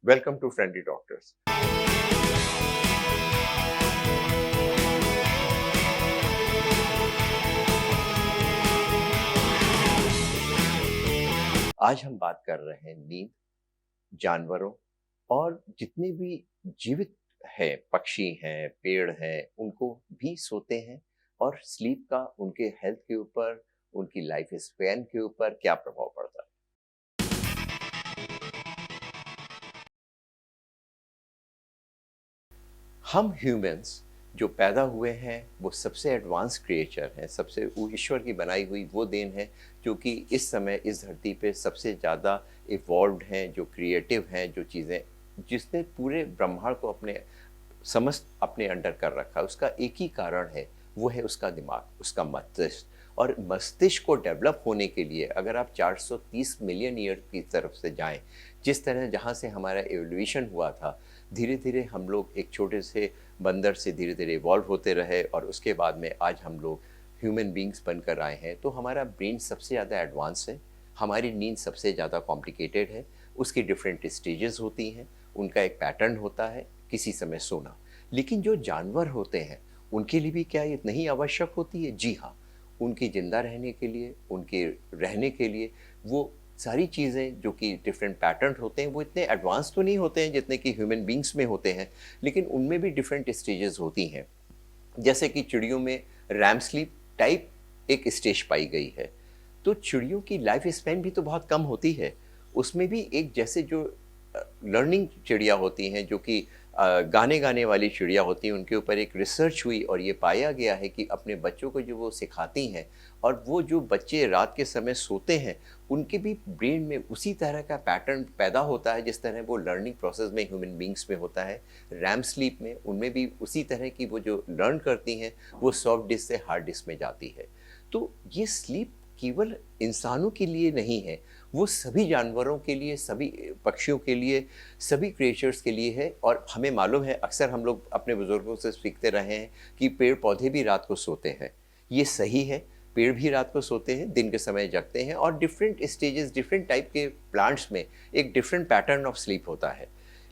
Welcome to friendly doctors. आज हम बात कर रहे हैं नींद, जानवरों और जितने भी जीवित हैं, पक्षी हैं, पेड़ हैं, उनको भी सोते हैं और स्लीप का उनके हेल्थ के ऊपर, उनकी लाइफ स्पैन के ऊपर क्या प्रभाव पड़ता है। हम ह्यूमंस जो पैदा हुए हैं वो सबसे एडवांस क्रिएचर हैं, सबसे वो ईश्वर की बनाई हुई वो देन है जो कि इस समय इस धरती पे सबसे ज़्यादा इवॉल्व्ड हैं, जो क्रिएटिव हैं, जो चीज़ें जिसने पूरे ब्रह्मांड को अपने समस्त अपने अंडर कर रखा है। उसका एक ही कारण है, वो है उसका दिमाग, उसका मस्तिष्क। और मस्तिष्क को डेवलप होने के लिए अगर आप 430 मिलियन ईयर की तरफ से जाएं, जिस तरह जहाँ से हमारा एवोल्यूशन हुआ था, धीरे धीरे हम लोग एक छोटे से बंदर से धीरे धीरे इवॉल्व होते रहे और उसके बाद में आज हम लोग ह्यूमन बींग्स बनकर आए हैं। तो हमारा ब्रेन सबसे ज़्यादा एडवांस है, हमारी नींद सबसे ज़्यादा कॉम्प्लिकेटेड है, उसकी डिफरेंट स्टेजेस होती हैं, उनका एक पैटर्न होता है, किसी समय सोना। लेकिन जो जानवर होते हैं उनके लिए भी क्या ये नहीं आवश्यक होती है? जी हाँ, उनकी ज़िंदा रहने के लिए, उनके रहने के लिए वो सारी चीज़ें जो कि डिफरेंट पैटर्न होते हैं वो इतने एडवांस तो नहीं होते हैं जितने कि ह्यूमन बींग्स में होते हैं, लेकिन उनमें भी डिफरेंट स्टेजेस होती हैं। जैसे कि चिड़ियों में रैम स्लीप टाइप एक स्टेज पाई गई है। तो चिड़ियों की लाइफ स्पैन भी तो बहुत कम होती है। उसमें भी एक जैसे जो लर्निंग चिड़िया होती हैं जो कि गाने गाने वाली चिड़िया होती हैं, उनके ऊपर एक रिसर्च हुई और ये पाया गया है कि अपने बच्चों को जो वो सिखाती हैं और वो जो बच्चे रात के समय सोते हैं उनके भी ब्रेन में उसी तरह का पैटर्न पैदा होता है जिस तरह वो लर्निंग प्रोसेस में ह्यूमन बींग्स में होता है। रैम स्लीप में उनमें भी उसी तरह की वो जो लर्न करती हैं वो सॉफ्ट डिस्क से हार्ड डिस्क में जाती है। तो ये स्लीप केवल इंसानों के लिए नहीं है, वो सभी जानवरों के लिए, सभी पक्षियों के लिए, सभी क्रिएचर्स के लिए है। और हमें मालूम है, अक्सर हम लोग अपने बुजुर्गों से सीखते रहे हैं कि पेड़ पौधे भी रात को सोते हैं। ये सही है, पेड़ भी रात को सोते हैं, दिन के समय जगते हैं और डिफरेंट स्टेजेस, डिफरेंट टाइप के प्लांट्स में एक डिफरेंट पैटर्न ऑफ स्लीप होता है।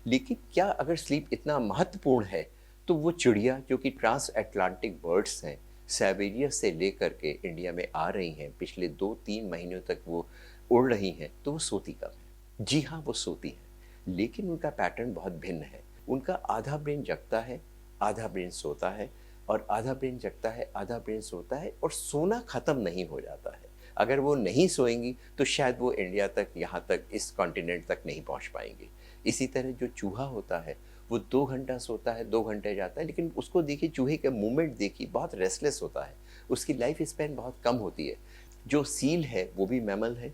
लेकिन क्या अगर स्लीप इतना महत्वपूर्ण है तो वो चिड़िया जो कि ट्रांस अटलांटिक बर्ड्स हैं, साइबेरिया से लेकर के इंडिया में आ रही हैं, पिछले 2-3 महीनों तक वो उड़ रही हैं, तो वो सोती कब है? जी हाँ, वो सोती हैं, लेकिन उनका पैटर्न बहुत भिन्न है। उनका आधा ब्रेन जगता है, आधा ब्रेन सोता है और आधा ब्रेन जगता है, आधा ब्रेन सोता है और सोना ख़त्म नहीं हो जाता है। अगर वो नहीं सोएंगी तो शायद वो इंडिया तक, यहाँ तक, इस कॉन्टिनेंट तक नहीं पहुँच पाएंगी। इसी तरह जो चूहा होता है वो 2 घंटा सोता है, 2 घंटे जाता है, लेकिन उसको देखिए, चूहे के मूवमेंट देखिए, बहुत रेस्टलेस होता है, उसकी लाइफ स्पैन बहुत कम होती है। जो सील है वो भी मैमल है,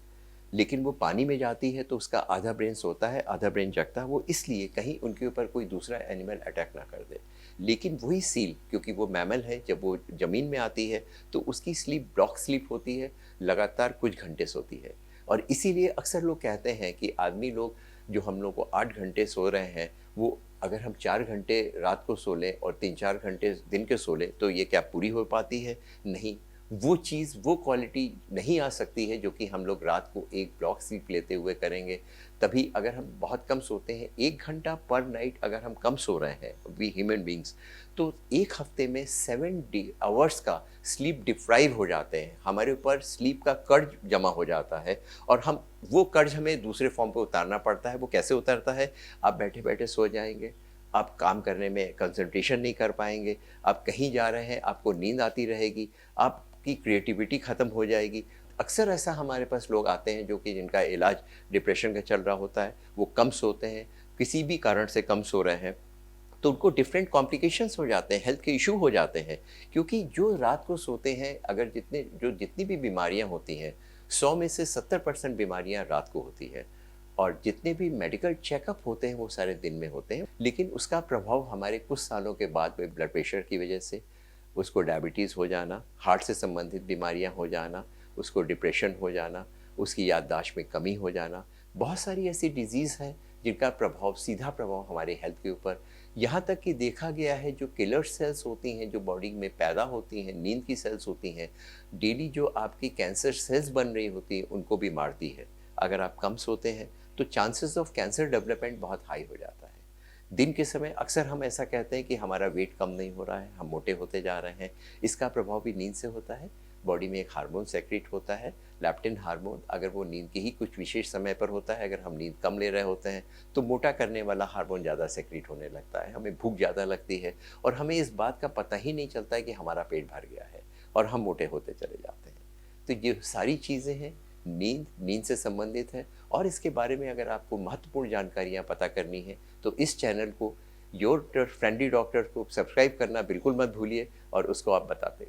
लेकिन वो पानी में जाती है तो उसका आधा ब्रेन सोता है, आधा ब्रेन जगता है, वो इसलिए कहीं उनके ऊपर कोई दूसरा एनिमल अटैक ना कर दे। लेकिन वही सील, क्योंकि वो मैमल है, जब वो ज़मीन में आती है तो उसकी स्लीप डॉग स्लीप होती है, लगातार कुछ घंटे सोती है। और इसीलिए अक्सर लोग कहते हैं कि आदमी लोग जो हम लोग को 8 घंटे सो रहे हैं, वो अगर हम 4 घंटे रात को सो लें और 3-4 घंटे दिन के सो लें तो ये क्या पूरी हो पाती है? नहीं, वो चीज़, वो क्वालिटी नहीं आ सकती है जो कि हम लोग रात को एक ब्लॉक स्लीप लेते हुए करेंगे। तभी अगर हम बहुत कम सोते हैं, 1 घंटा पर नाइट अगर हम कम सो रहे हैं, वी ह्यूमन बीइंग्स, तो 1 हफ्ते में 70 आवर्स का स्लीप डिप्राइव हो जाते हैं। हमारे ऊपर स्लीप का कर्ज जमा हो जाता है और हम वो कर्ज हमें दूसरे फॉर्म पे उतारना पड़ता है। वो कैसे उतरता है? आप बैठे-बैठे सो जाएँगे, आप काम करने में कंसंट्रेशन नहीं कर पाएँगे, आप कहीं जा रहे हैं, आपको नींद आती रहेगी, आपकी क्रिएटिविटी ख़त्म हो जाएगी। अक्सर ऐसा हमारे पास लोग आते हैं जो कि जिनका इलाज डिप्रेशन का चल रहा होता है, वो कम सोते हैं, किसी भी कारण से कम सो रहे हैं, तो उनको डिफरेंट कॉम्प्लिकेशंस हो जाते हैं, हेल्थ के इशू हो जाते हैं। क्योंकि जो रात को सोते हैं, अगर जितनी भी बीमारियां होती हैं, 100 में से 70% बीमारियां रात को होती है और जितने भी मेडिकल चेकअप होते हैं वो सारे दिन में होते हैं। लेकिन उसका प्रभाव हमारे कुछ सालों के बाद में ब्लड प्रेशर की वजह से, उसको डायबिटीज़ हो जाना, हार्ट से संबंधित बीमारियां हो जाना, उसको डिप्रेशन हो जाना, उसकी याददाश्त में कमी हो जाना, बहुत सारी ऐसी डिजीज़ हैं जिनका प्रभाव, सीधा प्रभाव हमारे हेल्थ के ऊपर, यहाँ तक कि देखा गया है जो किलर सेल्स होती हैं जो बॉडी में पैदा होती हैं, नींद की सेल्स होती हैं, डेली जो आपकी कैंसर सेल्स बन रही होती हैं उनको भी मारती है। अगर आप कम सोते हैं तो चांसेस ऑफ कैंसर डेवलपमेंट बहुत हाई हो जाता है। दिन के समय अक्सर हम ऐसा कहते हैं कि हमारा वेट कम नहीं हो रहा है, हम मोटे होते जा रहे हैं। इसका प्रभाव भी नींद से होता है। बॉडी में एक हार्मोन सेक्रेट होता है, लेप्टिन हार्मोन। अगर वो नींद के ही कुछ विशेष समय पर होता है, अगर हम नींद कम ले रहे होते हैं, तो मोटा करने वाला हार्मोन ज़्यादा सेक्रेट होने लगता है, हमें भूख ज़्यादा लगती है और हमें इस बात का पता ही नहीं चलता है कि हमारा पेट भर गया है और हम मोटे होते चले जाते हैं। तो ये सारी चीज़ें हैं, नींद से संबंधित है। और इसके बारे में अगर आपको महत्वपूर्ण जानकारियाँ पता करनी है, तो इस चैनल को योर फ्रेंडली डॉक्टर को सब्सक्राइब करना बिल्कुल मत भूलिए और उसको आप बताते